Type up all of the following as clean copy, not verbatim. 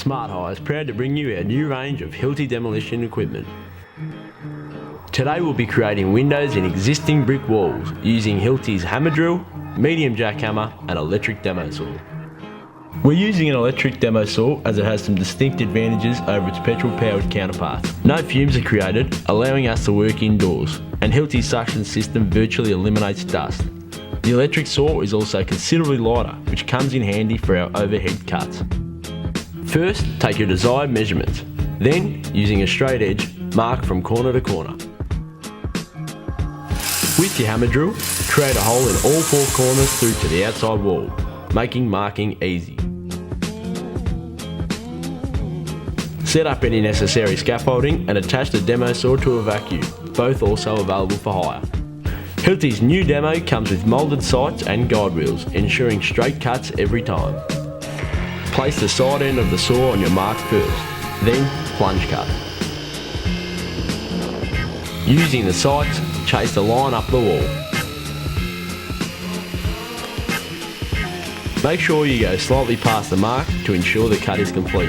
Smart Hire is proud to bring you our new range of Hilti demolition equipment. Today we'll be creating windows in existing brick walls using Hilti's hammer drill, medium jackhammer and electric demo saw. We're using an electric demo saw as it has some distinct advantages over its petrol powered counterparts. No fumes are created, allowing us to work indoors, and Hilti's suction system virtually eliminates dust. The electric saw is also considerably lighter, which comes in handy for our overhead cuts. First, take your desired measurements. Then, using a straight edge, mark from corner to corner. With your hammer drill, create a hole in all four corners through to the outside wall, making marking easy. Set up any necessary scaffolding and attach the demo saw to a vacuum, both also available for hire. Hilti's new demo comes with moulded sights and guide wheels, ensuring straight cuts every time. Place the side end of the saw on your mark first, then plunge cut. Using the sights, chase the line up the wall. Make sure you go slightly past the mark to ensure the cut is complete.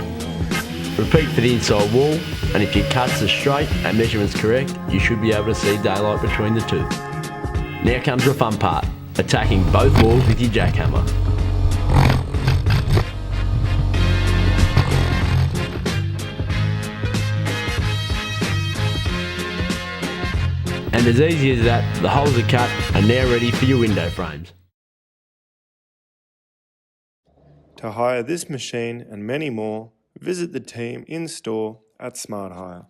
Repeat for the inside wall, and if your cuts are straight and measurements correct, you should be able to see daylight between the two. Now comes the fun part, attacking both walls with your jackhammer. And as easy as that, the holes are cut and now ready for your window frames. To hire this machine and many more, visit the team in store at Smart Hire.